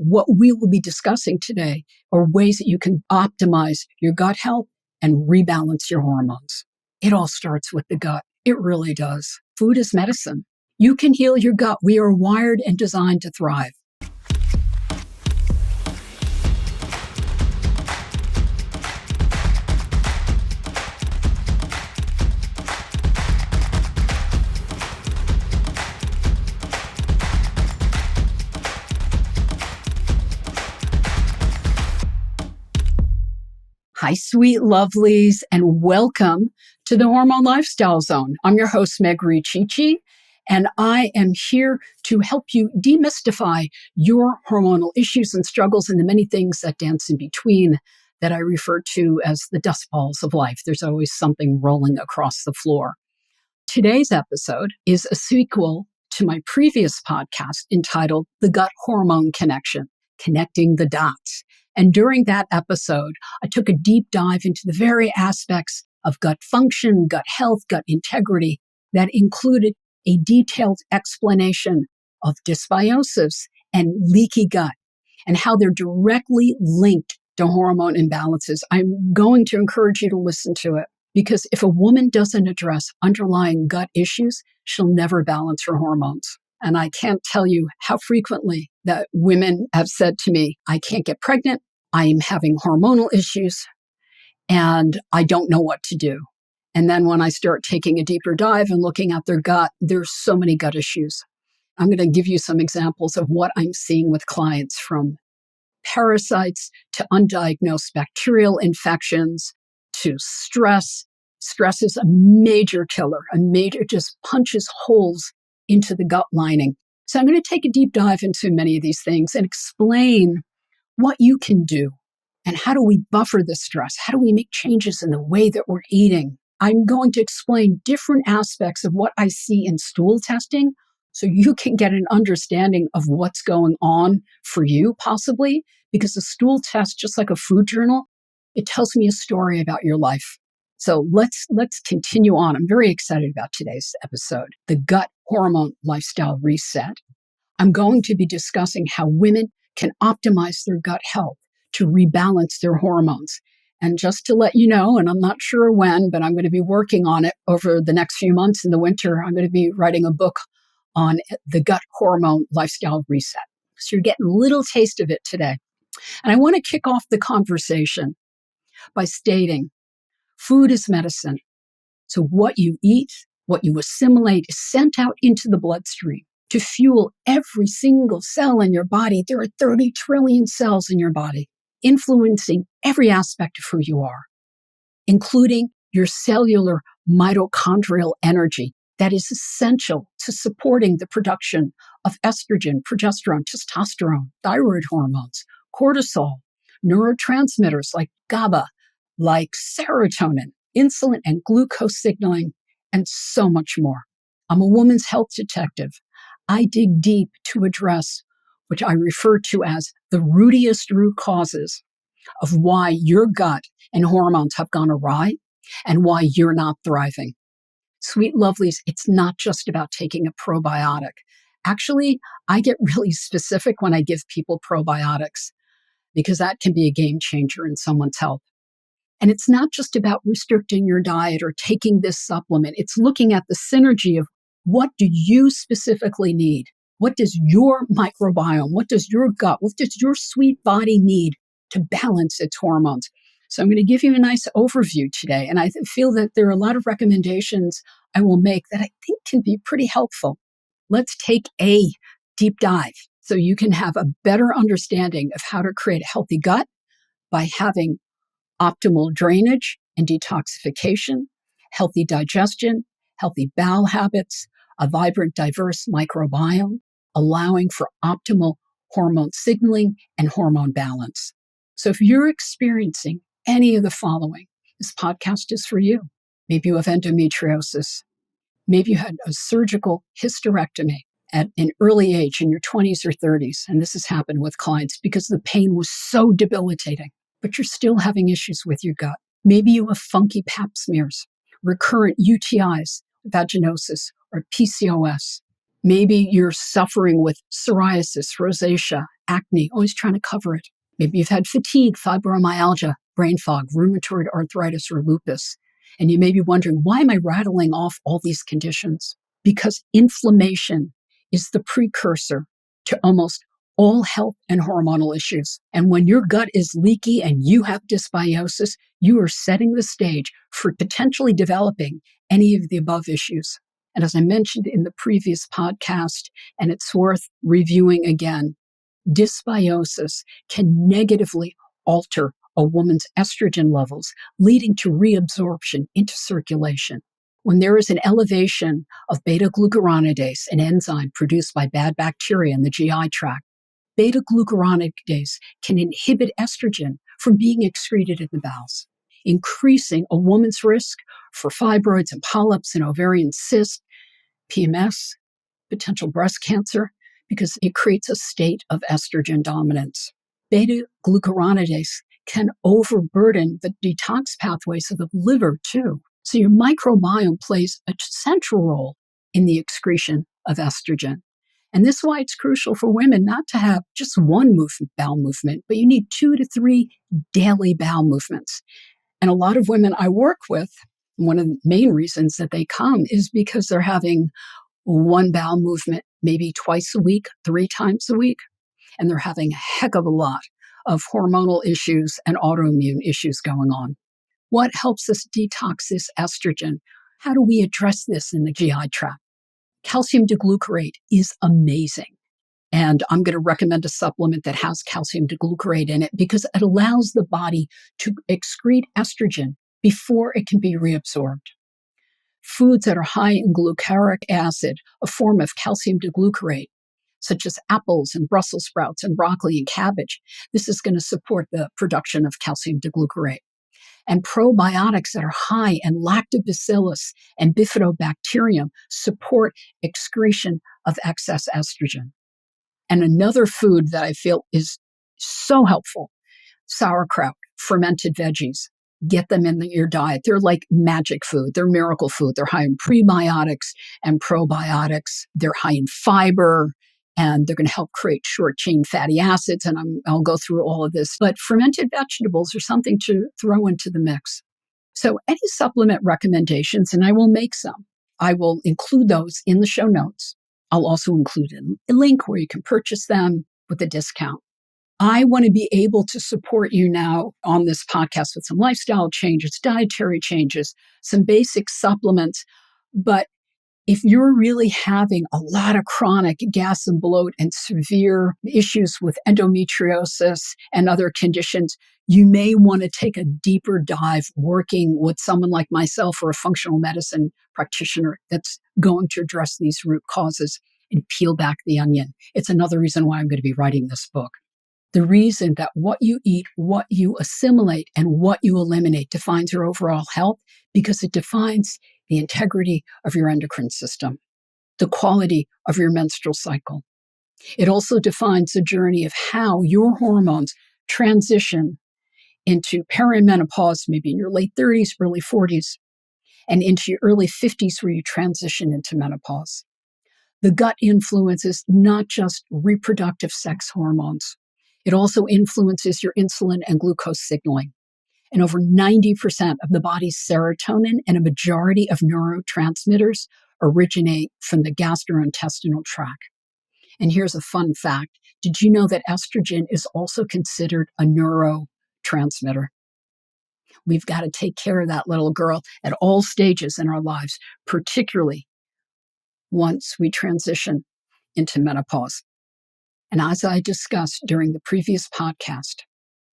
what we will be discussing today are ways that you can optimize your gut health and rebalance your hormones. It all starts with the gut. It really does. Food is medicine. You can heal your gut. We are wired and designed to thrive. Hi, sweet lovelies, and welcome to the Hormone Lifestyle Zone. I'm your host, Meg Riccici, and I am here to help you demystify your hormonal issues and struggles and the many things that dance in between that I refer to as the dust balls of life. There's always something rolling across the floor. Today's episode is a sequel to my previous podcast entitled The Gut-Hormone Connection, Connecting the Dots. And during that episode, I took a deep dive into the very aspects of gut function, gut health, gut integrity that included a detailed explanation of dysbiosis and leaky gut and how they're directly linked to hormone imbalances. I'm going to encourage you to listen to it because if a woman doesn't address underlying gut issues, she'll never balance her hormones. And I can't tell you how frequently that women have said to me, I can't get pregnant, I am having hormonal issues, and I don't know what to do. And then when I start taking a deeper dive and looking at their gut, there's so many gut issues. I'm going to give you some examples of what I'm seeing with clients, from parasites to undiagnosed bacterial infections to stress. Stress is a major killer, just punches holes into the gut lining. So I'm going to take a deep dive into many of these things and explain what you can do and how do we buffer the stress? How do we make changes in the way that we're eating? I'm going to explain different aspects of what I see in stool testing so you can get an understanding of what's going on for you possibly, because a stool test, just like a food journal, it tells me a story about your life. So let's continue on. I'm very excited about today's episode, the Gut-Hormone-Lifestyle Reset. I'm going to be discussing how women can optimize their gut health to rebalance their hormones. And just to let you know, and I'm not sure when, but I'm going to be working on it over the next few months in the winter. I'm going to be writing a book on the Gut-Hormone-Lifestyle Reset. So you're getting a little taste of it today. And I want to kick off the conversation by stating, food is medicine. So what you eat, what you assimilate is sent out into the bloodstream to fuel every single cell in your body. There are 30 trillion cells in your body, influencing every aspect of who you are, including your cellular mitochondrial energy that is essential to supporting the production of estrogen, progesterone, testosterone, thyroid hormones, cortisol, neurotransmitters like GABA, like serotonin, insulin and glucose signaling, and so much more. I'm a woman's health detective. I dig deep to address what I refer to as the rootiest root causes of why your gut and hormones have gone awry and why you're not thriving. Sweet lovelies, it's not just about taking a probiotic. Actually, I get really specific when I give people probiotics because that can be a game changer in someone's health. And it's not just about restricting your diet or taking this supplement. It's looking at the synergy of what do you specifically need? What does your microbiome, what does your gut, what does your sweet body need to balance its hormones? So I'm going to give you a nice overview today. And I feel that there are a lot of recommendations I will make that I think can be pretty helpful. Let's take a deep dive so you can have a better understanding of how to create a healthy gut by having optimal drainage and detoxification, healthy digestion, healthy bowel habits, a vibrant, diverse microbiome, allowing for optimal hormone signaling and hormone balance. So if you're experiencing any of the following, this podcast is for you. Maybe you have endometriosis. Maybe you had a surgical hysterectomy at an early age in your 20s or 30s. And this has happened with clients because the pain was so debilitating, but you're still having issues with your gut. Maybe you have funky pap smears, recurrent UTIs, vaginosis, or PCOS. Maybe you're suffering with psoriasis, rosacea, acne, always trying to cover it. Maybe you've had fatigue, fibromyalgia, brain fog, rheumatoid arthritis, or lupus. And you may be wondering, why am I rattling off all these conditions? Because inflammation is the precursor to almost all health and hormonal issues. And when your gut is leaky and you have dysbiosis, you are setting the stage for potentially developing any of the above issues. And as I mentioned in the previous podcast, and it's worth reviewing again, dysbiosis can negatively alter a woman's estrogen levels, leading to reabsorption into circulation. When there is an elevation of beta-glucuronidase, an enzyme produced by bad bacteria in the GI tract, beta-glucuronidase can inhibit estrogen from being excreted in the bowels, increasing a woman's risk for fibroids and polyps and ovarian cysts, PMS, potential breast cancer, because it creates a state of estrogen dominance. Beta-glucuronidase can overburden the detox pathways of the liver too. So your microbiome plays a central role in the excretion of estrogen. And this is why it's crucial for women not to have just one bowel movement, but you need 2 to 3 daily bowel movements. And a lot of women I work with, one of the main reasons that they come is because they're having one bowel movement maybe twice a week, 3 times a week, and they're having a heck of a lot of hormonal issues and autoimmune issues going on. What helps us detox this estrogen? How do we address this in the GI tract? Calcium deglucarate is amazing. And I'm going to recommend a supplement that has calcium deglucarate in it because it allows the body to excrete estrogen before it can be reabsorbed. Foods that are high in glucaric acid, a form of calcium deglucarate, such as apples and Brussels sprouts and broccoli and cabbage, this is going to support the production of calcium deglucarate. And probiotics that are high in lactobacillus and bifidobacterium support excretion of excess estrogen. And another food that I feel is so helpful, sauerkraut, fermented veggies. Get them in your diet. They're like magic food. They're miracle food. They're high in prebiotics and probiotics. They're high in fiber, and they're going to help create short-chain fatty acids. And I'll go through all of this. But fermented vegetables are something to throw into the mix. So any supplement recommendations, and I will make some, I will include those in the show notes. I'll also include a link where you can purchase them with a discount. I want to be able to support you now on this podcast with some lifestyle changes, dietary changes, some basic supplements. But if you're really having a lot of chronic gas and bloat and severe issues with endometriosis and other conditions, you may want to take a deeper dive working with someone like myself or a functional medicine practitioner that's going to address these root causes and peel back the onion. It's another reason why I'm going to be writing this book. The reason that what you eat, what you assimilate, and what you eliminate defines your overall health because it defines the integrity of your endocrine system, the quality of your menstrual cycle. It also defines the journey of how your hormones transition into perimenopause, maybe in your late 30s, early 40s, and into your early 50s where you transition into menopause. The gut influences not just reproductive sex hormones. It also influences your insulin and glucose signaling. And over 90% of the body's serotonin and a majority of neurotransmitters originate from the gastrointestinal tract. And here's a fun fact. Did you know that estrogen is also considered a neurotransmitter? We've got to take care of that little girl at all stages in our lives, particularly once we transition into menopause. And as I discussed during the previous podcast,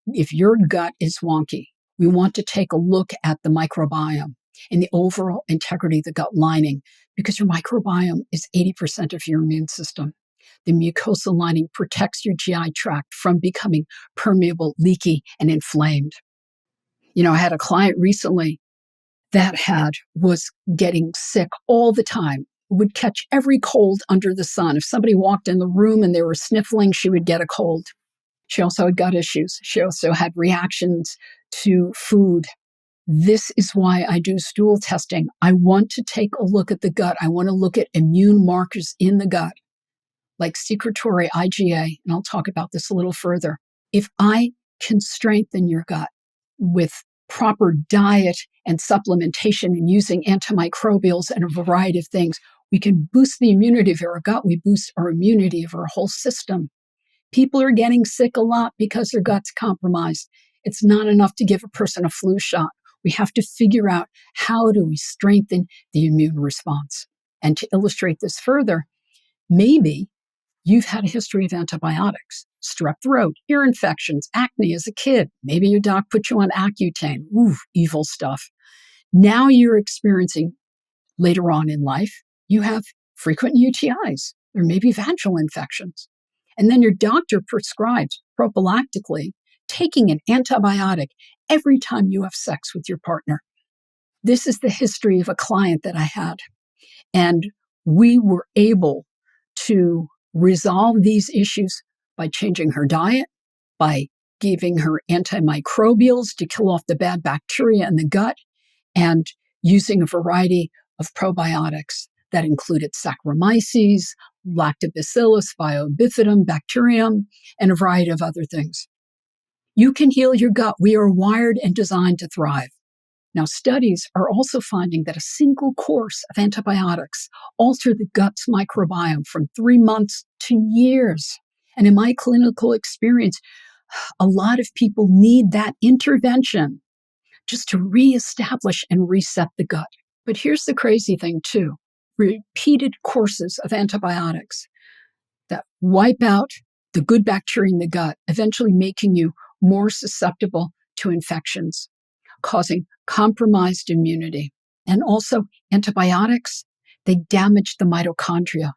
if your gut is wonky, we want to take a look at the microbiome and the overall integrity of the gut lining because your microbiome is 80% of your immune system. The mucosal lining protects your GI tract from becoming permeable, leaky, and inflamed. You know, I had a client recently that was getting sick all the time, would catch every cold under the sun. If somebody walked in the room and they were sniffling, she would get a cold. She also had gut issues. She also had reactions to food. This is why I do stool testing. I want to take a look at the gut. I want to look at immune markers in the gut. like secretory IgA, and I'll talk about this a little further. If I can strengthen your gut with proper diet and supplementation and using antimicrobials and a variety of things, we can boost the immunity of our gut. We boost our immunity of our whole system. People are getting sick a lot because their gut's compromised. It's not enough to give a person a flu shot. We have to figure out how do we strengthen the immune response. And to illustrate this further, maybe you've had a history of antibiotics, strep throat, ear infections, acne as a kid. Maybe your doc put you on Accutane. Ooh, evil stuff. Now you're experiencing, later on in life, you have frequent UTIs. There may be vaginal infections. And then your doctor prescribes prophylactically taking an antibiotic every time you have sex with your partner. This is the history of a client that I had. And we were able to resolve these issues by changing her diet, by giving her antimicrobials to kill off the bad bacteria in the gut, and using a variety of probiotics that included Saccharomyces, Lactobacillus, Bifidum, Bacterium, and a variety of other things. You can heal your gut. We are wired and designed to thrive. Now, studies are also finding that a single course of antibiotics alter the gut's microbiome from 3 months to years. And in my clinical experience, a lot of people need that intervention just to reestablish and reset the gut. But here's the crazy thing, too. Repeated courses of antibiotics that wipe out the good bacteria in the gut, eventually making you more susceptible to infections, causing compromised immunity. And also antibiotics, they damage the mitochondria.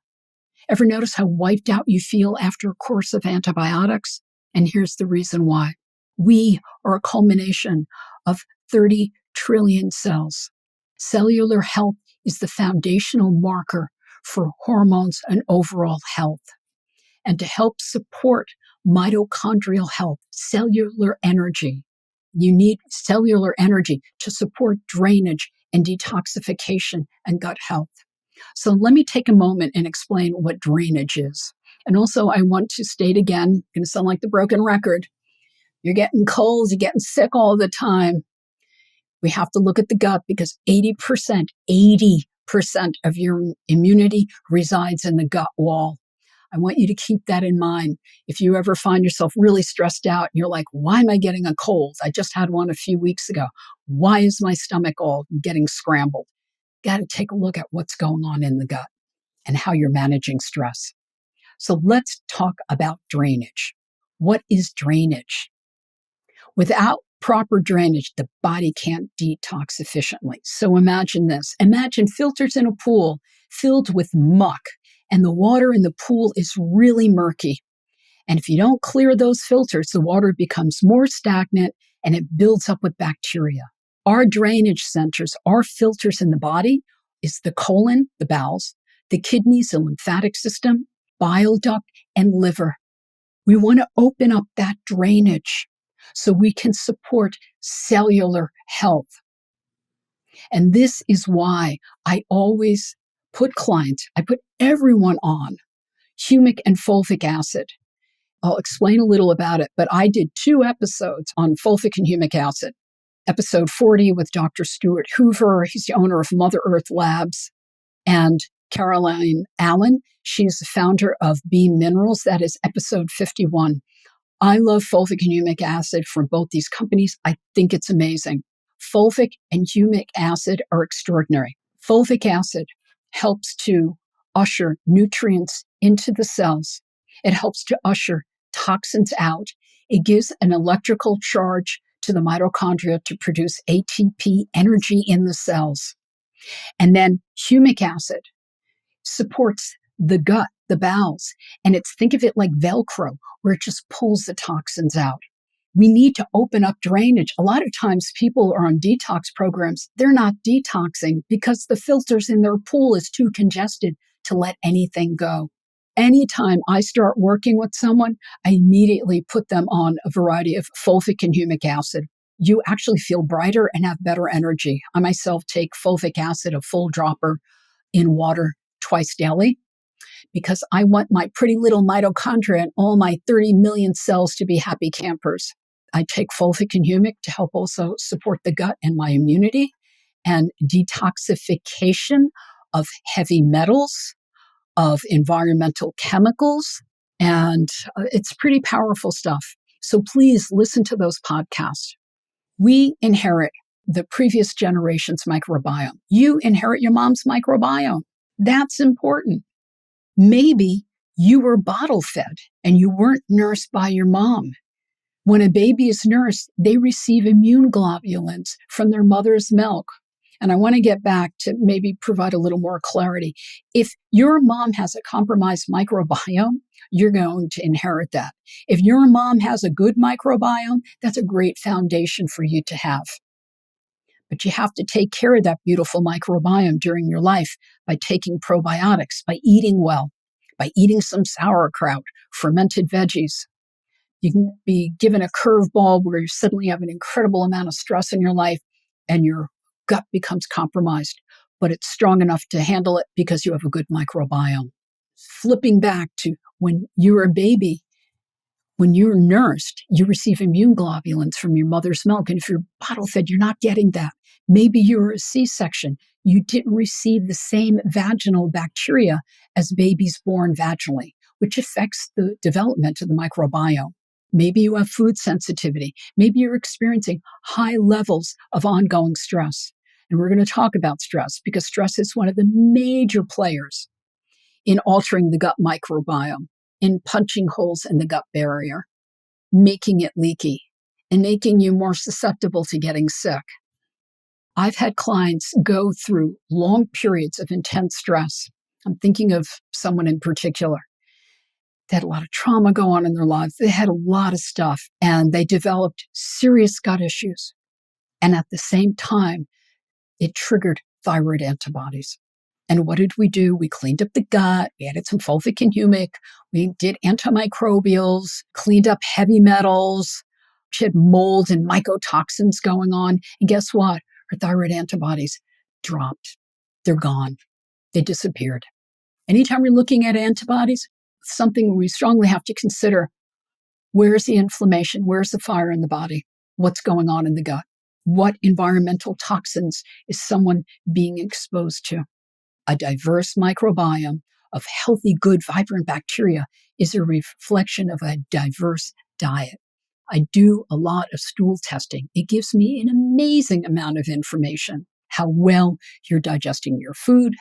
Ever notice how wiped out you feel after a course of antibiotics? And here's the reason why. We are a culmination of 30 trillion cells. Cellular health is the foundational marker for hormones and overall health. And to help support mitochondrial health, cellular energy, you need cellular energy to support drainage and detoxification and gut health. So let me take a moment and explain what drainage is. And also I want to state again, going to sound like the broken record, you're getting colds, you're getting sick all the time. We have to look at the gut because 80% of your immunity resides in the gut wall. I want you to keep that in mind. If you ever find yourself really stressed out and you're like, why am I getting a cold? I just had one a few weeks ago. Why is my stomach all getting scrambled? Got to take a look at what's going on in the gut and how you're managing stress. So let's talk about drainage. What is drainage? Without proper drainage, the body can't detox efficiently. So imagine this. Imagine filters in a pool filled with muck, and the water in the pool is really murky. And if you don't clear those filters, the water becomes more stagnant and it builds up with bacteria. Our drainage centers, our filters in the body, is the colon, the bowels, the kidneys, the lymphatic system, bile duct, and liver. We want to open up that drainage so we can support cellular health. And this is why I always put clients, I put everyone on humic and fulvic acid. I'll explain a little about it, but I did 2 episodes on fulvic and humic acid. Episode 40 with Dr. Stuart Hoover. He's the owner of Mother Earth Labs. And Caroline Allen, she's the founder of Beam Minerals. That is episode 51. I love fulvic and humic acid from both these companies. I think it's amazing. Fulvic and humic acid are extraordinary. Fulvic acid helps to usher nutrients into the cells. It helps to usher toxins out. It gives an electrical charge to the mitochondria to produce ATP energy in the cells. And then humic acid supports the gut, the bowels, and think of it like Velcro, where it just pulls the toxins out. We need to open up drainage. A lot of times people are on detox programs. They're not detoxing because the filters in their pool is too congested to let anything go. Anytime I start working with someone, I immediately put them on a variety of fulvic and humic acid. You actually feel brighter and have better energy. I myself take fulvic acid, a full dropper in water twice daily, because I want my pretty little mitochondria and all my 30 million cells to be happy campers. I take fulvic and humic to help also support the gut and my immunity, and detoxification of heavy metals, of environmental chemicals, and it's pretty powerful stuff. So please listen to those podcasts. We inherit the previous generation's microbiome. You inherit your mom's microbiome. That's important. Maybe you were bottle fed and you weren't nursed by your mom. When a baby is nursed, they receive immune globulins from their mother's milk. And I want to get back to maybe provide a little more clarity. If your mom has a compromised microbiome, you're going to inherit that. If your mom has a good microbiome, that's a great foundation for you to have. But you have to take care of that beautiful microbiome during your life by taking probiotics, by eating well, by eating some sauerkraut, fermented veggies. You can be given a curveball where you suddenly have an incredible amount of stress in your life and your gut becomes compromised, but it's strong enough to handle it because you have a good microbiome. Flipping back to when you were a baby, when you're nursed, you receive immune globulins from your mother's milk. And if you're bottle fed, you're not getting that. Maybe you were a C-section. You didn't receive the same vaginal bacteria as babies born vaginally, which affects the development of the microbiome. Maybe you have food sensitivity. Maybe you're experiencing high levels of ongoing stress. And we're going to talk about stress because stress is one of the major players in altering the gut microbiome, in punching holes in the gut barrier, making it leaky, and making you more susceptible to getting sick. I've had clients go through long periods of intense stress. I'm thinking of someone in particular. They had a lot of trauma go on in their lives. They had a lot of stuff, and they developed serious gut issues. And at the same time, it triggered thyroid antibodies. And what did we do? We cleaned up the gut. We added some fulvic and humic. We did antimicrobials, cleaned up heavy metals. She had mold and mycotoxins going on. And guess what? Her thyroid antibodies dropped. They're gone. They disappeared. Anytime we're looking at antibodies, something we strongly have to consider: where's the inflammation? Where's the fire in the body? What's going on in the gut? What environmental toxins is someone being exposed to? A diverse microbiome of healthy, good, vibrant bacteria is a reflection of a diverse diet. I do a lot of stool testing. It gives me an amazing amount of information: how well you're digesting your food,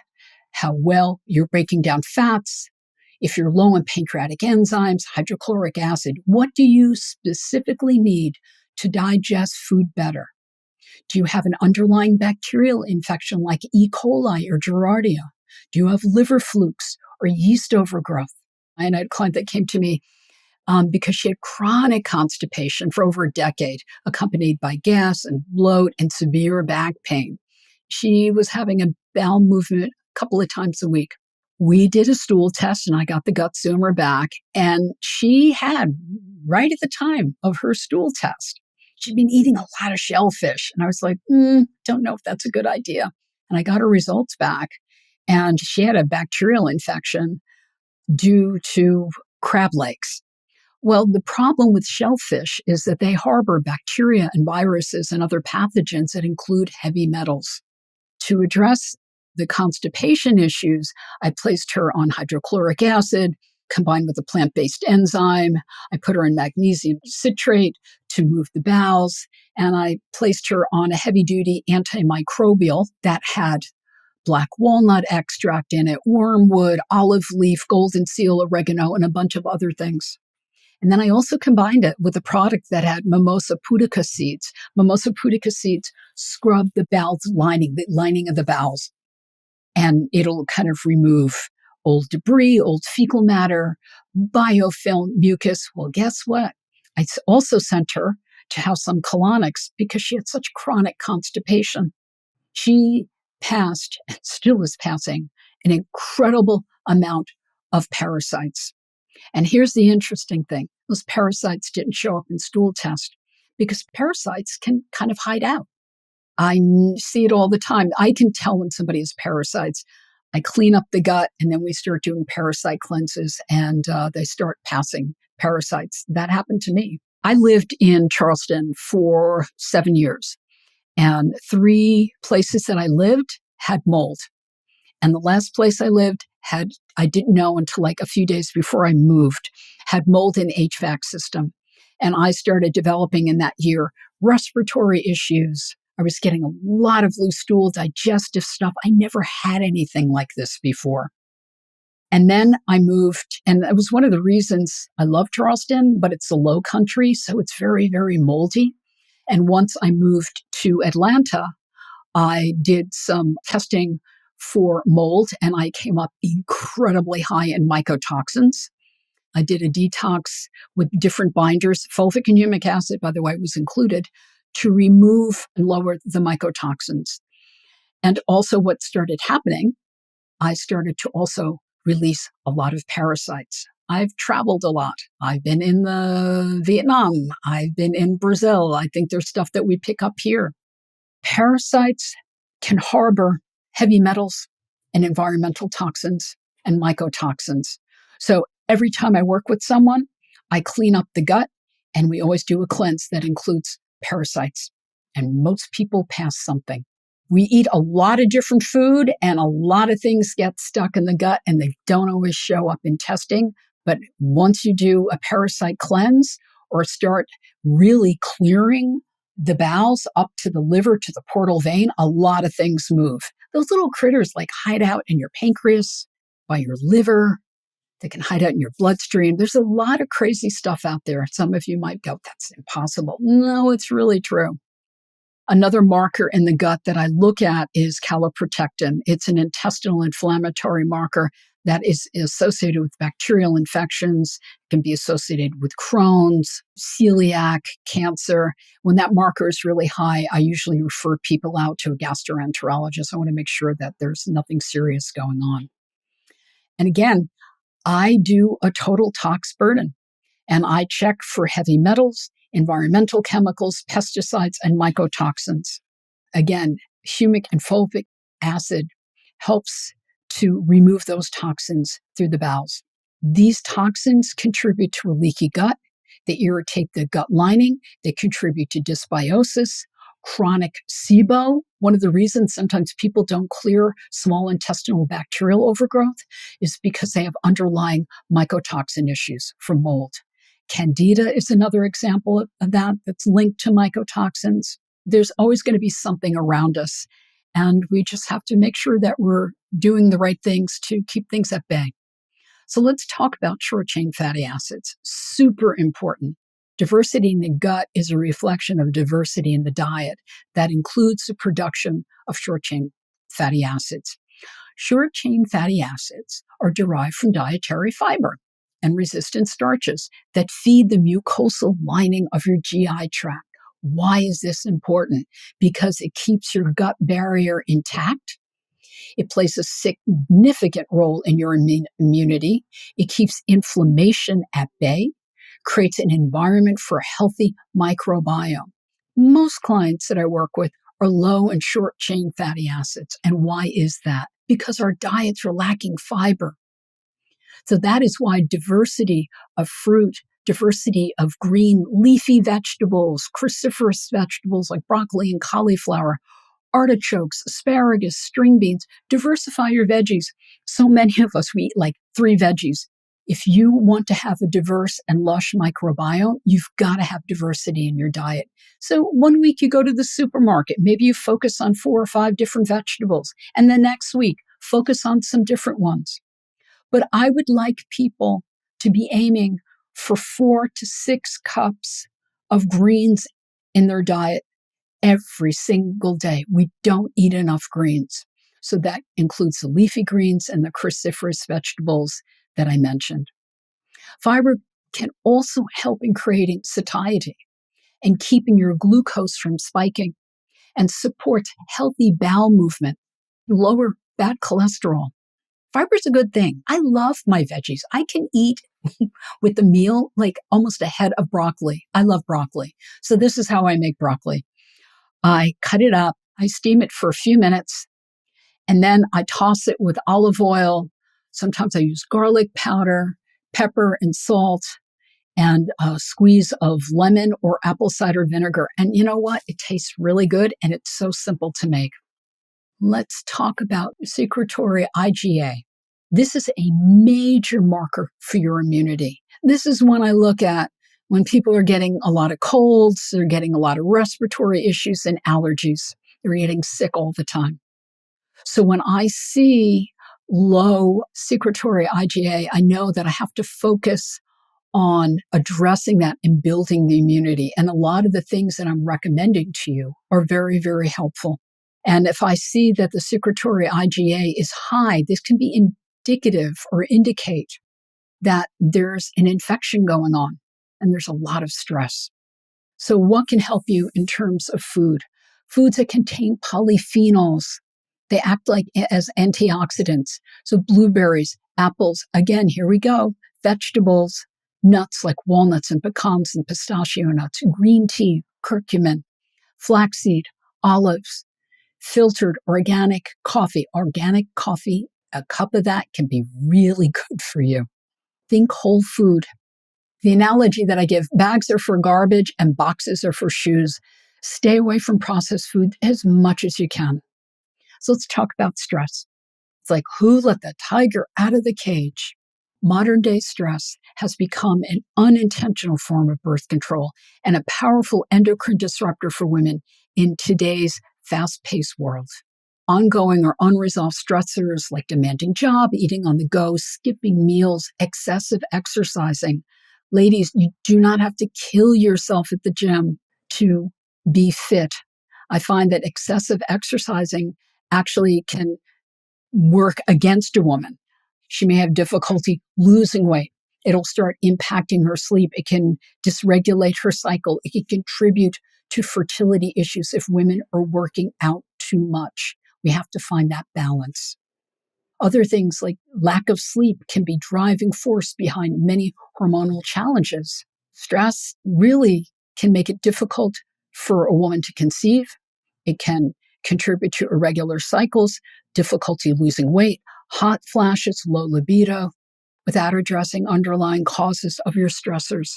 how well you're breaking down fats, if you're low in pancreatic enzymes, hydrochloric acid. What do you specifically need to digest food better? Do you have an underlying bacterial infection like E. coli or Giardia? Do you have liver flukes or yeast overgrowth? I had a client that came to me because she had chronic constipation for over a decade, accompanied by gas and bloat and severe back pain. She was having a bowel movement a couple of times a week. We did a stool test and I got the gut zoomer back, and she had, right at the time of her stool test, she'd been eating a lot of shellfish. And I was like, don't know if that's a good idea. And I got her results back, and she had a bacterial infection due to crab legs. Well, the problem with shellfish is that they harbor bacteria and viruses and other pathogens that include heavy metals. To address the constipation issues, I placed her on hydrochloric acid combined with a plant-based enzyme. I put her in magnesium citrate to move the bowels, and I placed her on a heavy-duty antimicrobial that had black walnut extract in it, wormwood, olive leaf, golden seal, oregano, and a bunch of other things. And then I also combined it with a product that had mimosa pudica seeds. Mimosa pudica seeds scrub the bowels lining, the lining of the bowels. And it'll kind of remove old debris, old fecal matter, biofilm, mucus. Well, guess what? I also sent her to have some colonics because she had such chronic constipation. She passed, and still is passing, an incredible amount of parasites. And here's the interesting thing. Those parasites didn't show up in stool test because parasites can kind of hide out. I see it all the time. I can tell when somebody has parasites. I clean up the gut, and then we start doing parasite cleanses, and they start passing parasites. That happened to me. I lived in Charleston for 7 years, and 3 places that I lived had mold. And the last place I lived I didn't know until like a few days before I moved, had mold in the HVAC system. And I started developing in that year respiratory issues. I was getting a lot of loose stool, digestive stuff. I never had anything like this before. And then I moved, and that was one of the reasons I love Charleston, but it's a low country, so it's very, very moldy. And once I moved to Atlanta, I did some testing for mold, and I came up incredibly high in mycotoxins. I did a detox with different binders. Fulvic and humic acid, by the way, was included to remove and lower the mycotoxins. And also what started happening, I started to also release a lot of parasites. I've traveled a lot. I've been in Vietnam. I've been in Brazil. I think there's stuff that we pick up here. Parasites can harbor heavy metals and environmental toxins and mycotoxins. So every time I work with someone, I clean up the gut, and we always do a cleanse that includes parasites. And most people pass something. We eat a lot of different food, and a lot of things get stuck in the gut, and they don't always show up in testing. But once you do a parasite cleanse or start really clearing the bowels up to the liver, to the portal vein, a lot of things move. Those little critters like hide out in your pancreas, by your liver. They can hide out in your bloodstream. There's a lot of crazy stuff out there. Some of you might go, that's impossible. No, it's really true. Another marker in the gut that I look at is caloprotectin. It's an intestinal inflammatory marker that is associated with bacterial infections, can be associated with Crohn's, celiac, cancer. When that marker is really high, I usually refer people out to a gastroenterologist. I want to make sure that there's nothing serious going on. And again, I do a total tox burden, and I check for heavy metals, environmental chemicals, pesticides, and mycotoxins. Again, humic and fulvic acid helps to remove those toxins through the bowels. These toxins contribute to a leaky gut. They irritate the gut lining. They contribute to dysbiosis, chronic SIBO. One of the reasons sometimes people don't clear small intestinal bacterial overgrowth is because they have underlying mycotoxin issues from mold. Candida is another example of that that's linked to mycotoxins. There's always going to be something around us, and we just have to make sure that we're doing the right things to keep things at bay. So let's talk about short-chain fatty acids. Super important. Diversity in the gut is a reflection of diversity in the diet. That includes the production of short-chain fatty acids. Short-chain fatty acids are derived from dietary fiber and resistant starches that feed the mucosal lining of your GI tract. Why is this important? Because it keeps your gut barrier intact. It plays a significant role in your immunity. It keeps inflammation at bay, creates an environment for a healthy microbiome. Most clients that I work with are low in short-chain fatty acids. And why is that? Because our diets are lacking fiber. So that is why diversity of fruit, diversity of green leafy vegetables, cruciferous vegetables like broccoli and cauliflower, artichokes, asparagus, string beans, diversify your veggies. So many of us, we eat like 3 veggies. If you want to have a diverse and lush microbiome, you've got to have diversity in your diet. So one week you go to the supermarket, maybe you focus on 4 or 5 different vegetables, and the next week focus on some different ones. But I would like people to be aiming for 4 to 6 cups of greens in their diet every single day. We don't eat enough greens. So that includes the leafy greens and the cruciferous vegetables that I mentioned. Fiber can also help in creating satiety and keeping your glucose from spiking, and supports healthy bowel movement, lower bad cholesterol. Fiber is a good thing. I love my veggies. I can eat with the meal like almost a head of broccoli. I love broccoli. So this is how I make broccoli. I cut it up. I steam it for a few minutes. And then I toss it with olive oil. Sometimes I use garlic powder, pepper and salt, and a squeeze of lemon or apple cider vinegar. And you know what? It tastes really good and it's so simple to make. Let's talk about secretory IgA. This is a major marker for your immunity. This is one I look at when people are getting a lot of colds, they're getting a lot of respiratory issues and allergies. They're getting sick all the time. So when I see low secretory IgA, I know that I have to focus on addressing that and building the immunity. And a lot of the things that I'm recommending to you are very, very helpful. And if I see that the secretory IgA is high, this can be indicative or indicate that there's an infection going on and there's a lot of stress. So what can help you in terms of food? Foods that contain polyphenols. They act like as antioxidants. So blueberries, apples, again, here we go. Vegetables, nuts like walnuts and pecans and pistachio nuts, green tea, curcumin, flaxseed, olives, filtered organic coffee. Organic coffee, a cup of that can be really good for you. Think whole food. The analogy that I give, bags are for garbage and boxes are for shoes. Stay away from processed food as much as you can. So let's talk about stress. It's like, who let the tiger out of the cage? Modern day stress has become an unintentional form of birth control and a powerful endocrine disruptor for women in today's fast-paced world. Ongoing or unresolved stressors like demanding job, eating on the go, skipping meals, excessive exercising. Ladies, you do not have to kill yourself at the gym to be fit. I find that excessive exercising actually can work against a woman. She may have difficulty losing weight. It'll start impacting her sleep. It can dysregulate her cycle. It can contribute to fertility issues if women are working out too much. We have to find that balance. Other things like lack of sleep can be driving force behind many hormonal challenges. Stress really can make it difficult for a woman to conceive. It can contribute to irregular cycles, difficulty losing weight, hot flashes, low libido. Without addressing underlying causes of your stressors,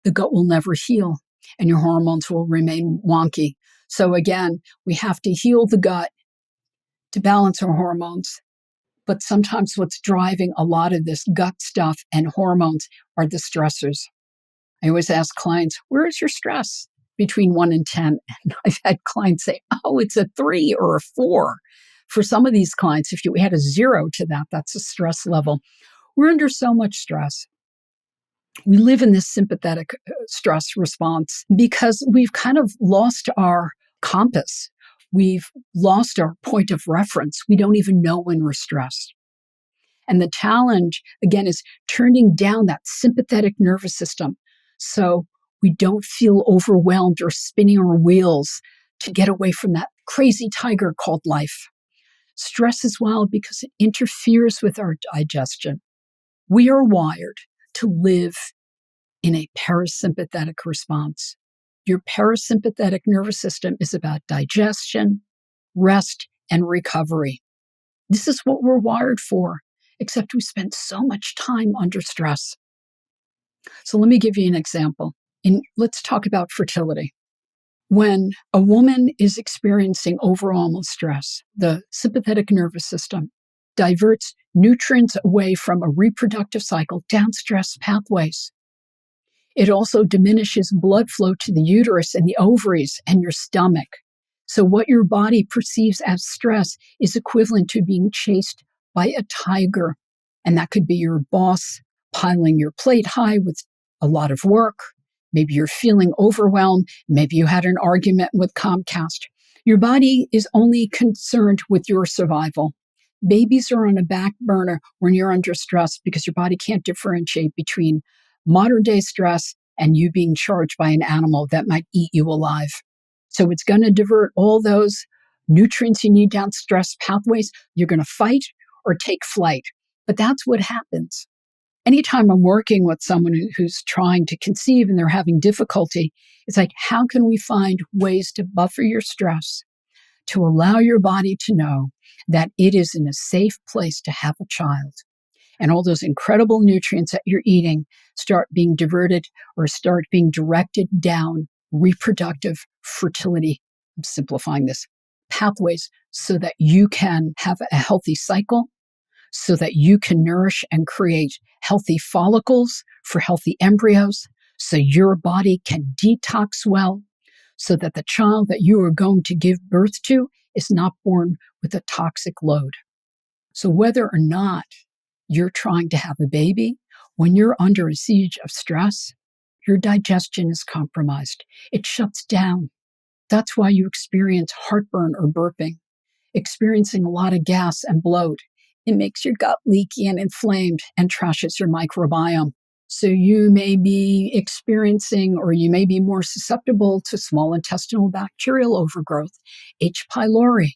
the gut will never heal and your hormones will remain wonky. So again, we have to heal the gut to balance our hormones. But sometimes what's driving a lot of this gut stuff and hormones are the stressors. I always ask clients, where is your stress? Between 1 and 10. And I've had clients say, oh, it's a 3 or a 4. For some of these clients, if you add a 0 to that, that's a stress level. We're under so much stress. We live in this sympathetic stress response because we've kind of lost our compass. We've lost our point of reference. We don't even know when we're stressed. And the challenge, again, is turning down that sympathetic nervous system so we don't feel overwhelmed or spinning our wheels to get away from that crazy tiger called life. Stress is wild because it interferes with our digestion. We are wired to live in a parasympathetic response. Your parasympathetic nervous system is about digestion, rest, and recovery. This is what we're wired for, except we spend so much time under stress. So let me give you an example. Let's talk about fertility. When a woman is experiencing overall stress, the sympathetic nervous system diverts nutrients away from a reproductive cycle down stress pathways. It also diminishes blood flow to the uterus and the ovaries and your stomach. So what your body perceives as stress is equivalent to being chased by a tiger. And that could be your boss piling your plate high with a lot of work. Maybe you're feeling overwhelmed. Maybe you had an argument with Comcast. Your body is only concerned with your survival. Babies are on a back burner when you're under stress because your body can't differentiate between modern day stress and you being charged by an animal that might eat you alive. So it's going to divert all those nutrients you need down stress pathways. You're going to fight or take flight. But that's what happens. Anytime I'm working with someone who's trying to conceive and they're having difficulty, it's like, how can we find ways to buffer your stress to allow your body to know that it is in a safe place to have a child. And all those incredible nutrients that you're eating start being diverted or start being directed down reproductive fertility, I'm simplifying this, pathways so that you can have a healthy cycle, so that you can nourish and create healthy follicles for healthy embryos, so your body can detox well, so that the child that you are going to give birth to is not born with a toxic load. So whether or not you're trying to have a baby, when you're under a siege of stress, your digestion is compromised. It shuts down. That's why you experience heartburn or burping, experiencing a lot of gas and bloat. It makes your gut leaky and inflamed and trashes your microbiome. So you may be experiencing, or you may be more susceptible to small intestinal bacterial overgrowth, H. pylori,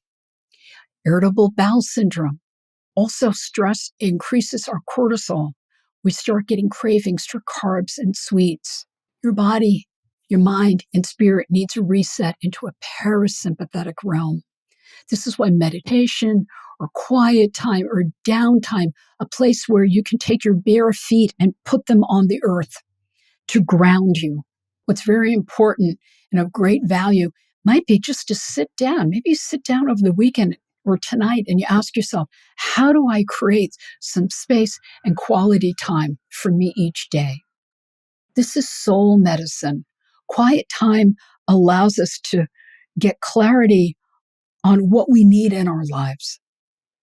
irritable bowel syndrome. Also, stress increases our cortisol. We start getting cravings for carbs and sweets. Your body, your mind, and spirit needs a reset into a parasympathetic realm. This is why meditation or quiet time or downtime, a place where you can take your bare feet and put them on the earth to ground you. What's very important and of great value might be just to sit down. Maybe you sit down over the weekend or tonight and you ask yourself, how do I create some space and quality time for me each day? This is soul medicine. Quiet time allows us to get clarity on what we need in our lives.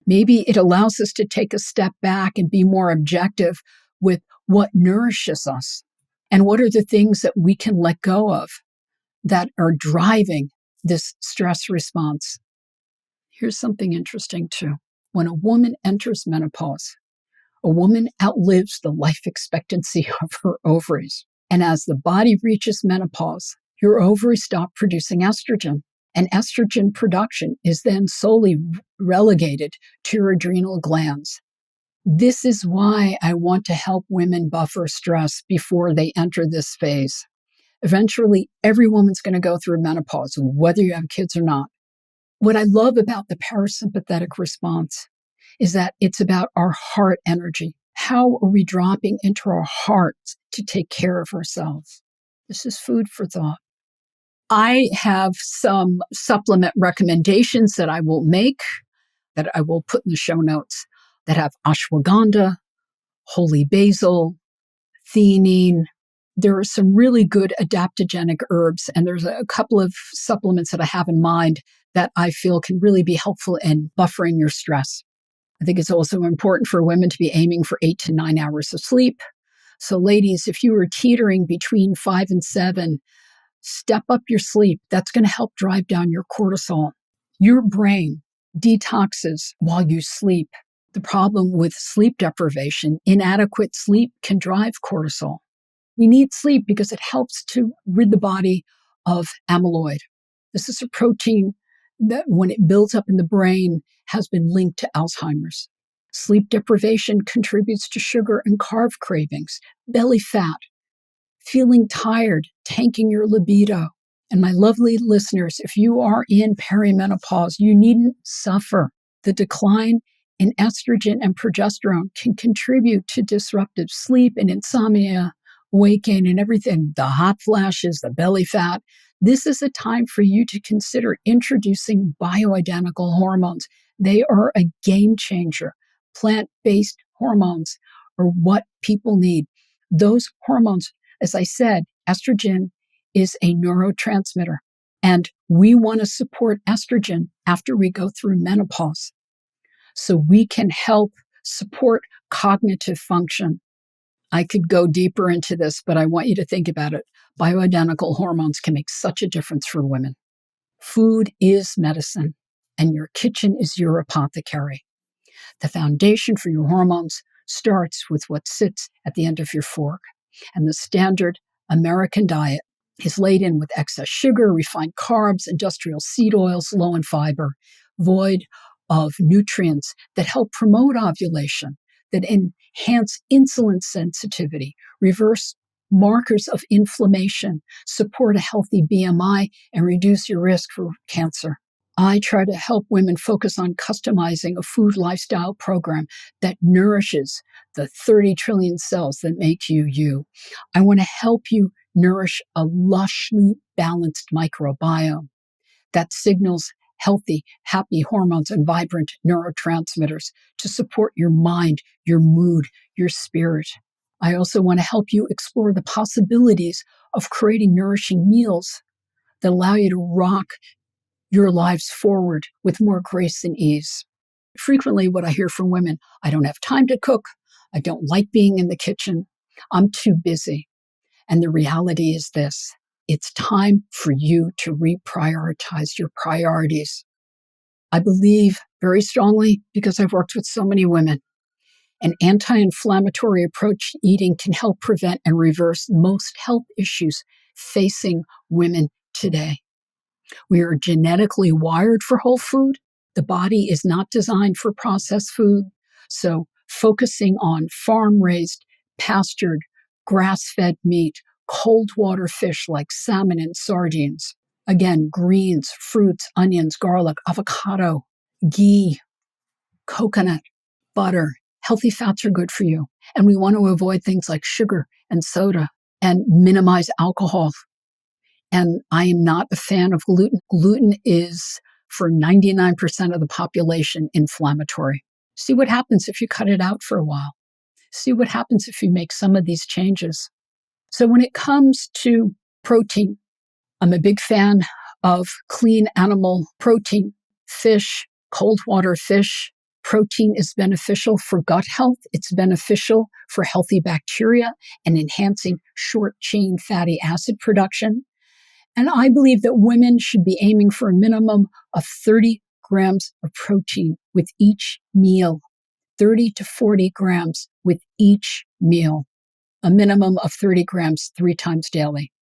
Maybe it allows us to take a step back and be more objective with what nourishes us and what are the things that we can let go of that are driving this stress response. Here's something interesting too. When a woman enters menopause, a woman outlives the life expectancy of her ovaries. And as the body reaches menopause, your ovaries stop producing estrogen. And estrogen production is then solely relegated to your adrenal glands. This is why I want to help women buffer stress before they enter this phase. Eventually, every woman's going to go through menopause, whether you have kids or not. What I love about the parasympathetic response is that it's about our heart energy. How are we dropping into our hearts to take care of ourselves? This is food for thought. I have some supplement recommendations that I will make, that I will put in the show notes, that have ashwagandha, holy basil, theanine. There are some really good adaptogenic herbs, and there's a couple of supplements that I have in mind that I feel can really be helpful in buffering your stress. I think it's also important for women to be aiming for 8 to 9 hours of sleep. So ladies, if you are teetering between 5 and 7, step up your sleep. That's going to help drive down your cortisol. Your brain detoxes while you sleep. The problem with sleep deprivation, inadequate sleep can drive cortisol. We need sleep because it helps to rid the body of amyloid. This is a protein that when it builds up in the brain has been linked to Alzheimer's. Sleep deprivation contributes to sugar and carb cravings, belly fat, feeling tired, tanking your libido. And my lovely listeners, if you are in perimenopause, you needn't suffer. The decline in estrogen and progesterone can contribute to disruptive sleep and insomnia, weight gain and everything, the hot flashes, the belly fat. This is a time for you to consider introducing bioidentical hormones. They are a game changer. Plant-based hormones are what people need. Those hormones, as I said, estrogen is a neurotransmitter, and we want to support estrogen after we go through menopause so we can help support cognitive function. I could go deeper into this, but I want you to think about it. Bioidentical hormones can make such a difference for women. Food is medicine, and your kitchen is your apothecary. The foundation for your hormones starts with what sits at the end of your fork. And the standard American diet is laden with excess sugar, refined carbs, industrial seed oils, low in fiber, void of nutrients that help promote ovulation, that enhance insulin sensitivity, reverse markers of inflammation, support a healthy BMI, and reduce your risk for cancer. I try to help women focus on customizing a food lifestyle program that nourishes the 30 trillion cells that make you you. I want to help you nourish a lushly balanced microbiome that signals healthy, happy hormones and vibrant neurotransmitters to support your mind, your mood, your spirit. I also want to help you explore the possibilities of creating nourishing meals that allow you to rock your lives forward with more grace and ease. Frequently, what I hear from women, I don't have time to cook. I don't like being in the kitchen. I'm too busy. And the reality is this: it's time for you to reprioritize your priorities. I believe very strongly, because I've worked with so many women, an anti-inflammatory approach to eating can help prevent and reverse most health issues facing women today. We are genetically wired for whole food. The body is not designed for processed food. So focusing on farm-raised, pastured, grass-fed meat, cold water fish like salmon and sardines. Again, greens, fruits, onions, garlic, avocado, ghee, coconut, butter. Healthy fats are good for you. And we want to avoid things like sugar and soda and minimize alcohol. And I am not a fan of gluten. Gluten is, for 99% of the population, inflammatory. See what happens if you cut it out for a while. See what happens if you make some of these changes. So when it comes to protein, I'm a big fan of clean animal protein, fish, cold water fish. Protein is beneficial for gut health. It's beneficial for healthy bacteria and enhancing short-chain fatty acid production. And I believe that women should be aiming for a minimum of 30 grams of protein with each meal, 30 to 40 grams with each meal, a minimum of 30 grams 3 times daily.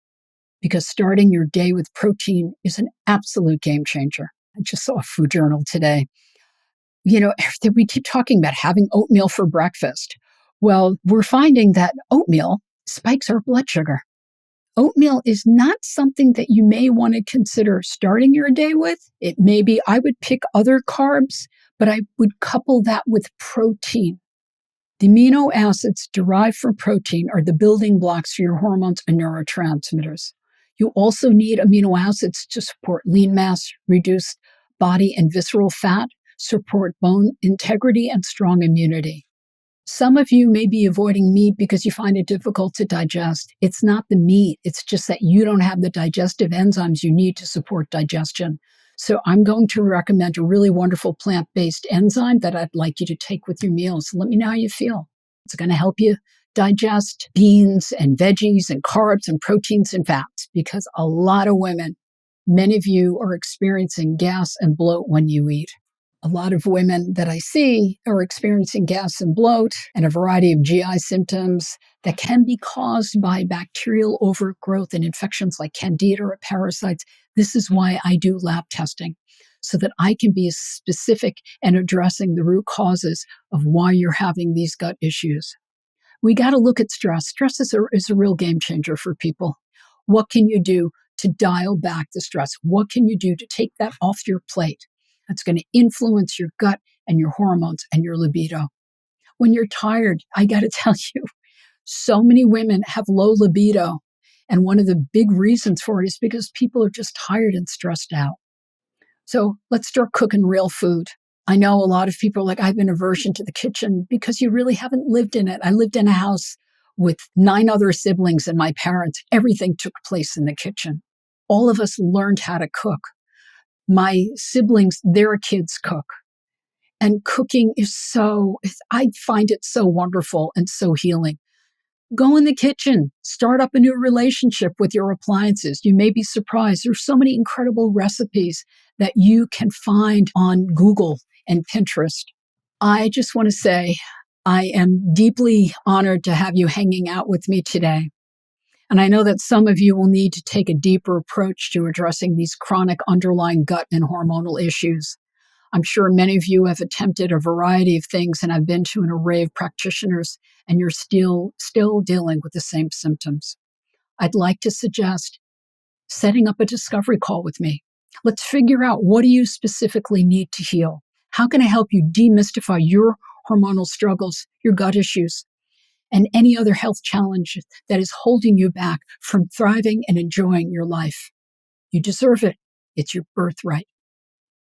Because starting your day with protein is an absolute game changer. I just saw a food journal today. You know, we keep talking about having oatmeal for breakfast. Well, we're finding that oatmeal spikes our blood sugar. Oatmeal is not something that you may want to consider starting your day with. It may be, I would pick other carbs, but I would couple that with protein. The amino acids derived from protein are the building blocks for your hormones and neurotransmitters. You also need amino acids to support lean mass, reduce body and visceral fat, support bone integrity, and strong immunity. Some of you may be avoiding meat because you find it difficult to digest. It's not the meat. It's just that you don't have the digestive enzymes you need to support digestion. So I'm going to recommend a really wonderful plant-based enzyme that I'd like you to take with your meals. Let me know how you feel. It's going to help you digest beans and veggies and carbs and proteins and fats, because a lot of women, many of you, are experiencing gas and bloat when you eat. A lot of women that I see are experiencing gas and bloat and a variety of GI symptoms that can be caused by bacterial overgrowth and infections like candida or parasites. This is why I do lab testing, so that I can be specific and addressing the root causes of why you're having these gut issues. We got to look at stress. Stress is a real game changer for people. What can you do to dial back the stress? What can you do to take that off your plate? That's going to influence your gut and your hormones and your libido. When you're tired, I got to tell you, so many women have low libido. And one of the big reasons for it is because people are just tired and stressed out. So let's start cooking real food. I know a lot of people are like, I have an aversion to the kitchen, because you really haven't lived in it. I lived in a house with 9 other siblings and my parents. Everything took place in the kitchen. All of us learned how to cook. My siblings, their kids cook. And cooking I find it so wonderful and so healing. Go in the kitchen, start up a new relationship with your appliances. You may be surprised. There's so many incredible recipes that you can find on Google and Pinterest. I just want to say I am deeply honored to have you hanging out with me today. And I know that some of you will need to take a deeper approach to addressing these chronic underlying gut and hormonal issues. I'm sure many of you have attempted a variety of things, and I've been to an array of practitioners, and you're still dealing with the same symptoms. I'd like to suggest setting up a discovery call with me. Let's figure out, what do you specifically need to heal? How can I help you demystify your hormonal struggles, your gut issues, and any other health challenges that is holding you back from thriving and enjoying your life? You deserve it. It's your birthright.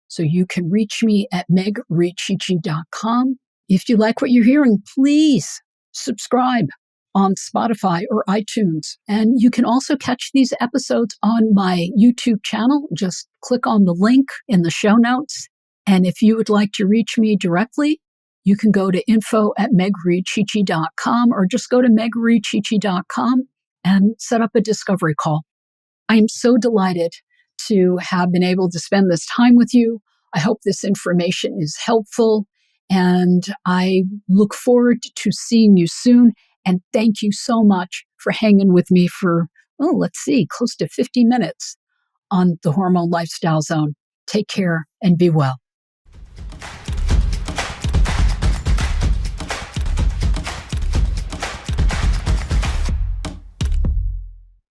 So you can reach me at megrichichi.com. If you like what you're hearing, please subscribe on Spotify or iTunes. And you can also catch these episodes on my YouTube channel. Just click on the link in the show notes. And if you would like to reach me directly, you can go to info@megrichichi.com or just go to megrichichi.com and set up a discovery call. I am so delighted to have been able to spend this time with you. I hope this information is helpful, and I look forward to seeing you soon. And thank you so much for hanging with me for, close to 50 minutes on the Hormone Lifestyle Zone. Take care and be well.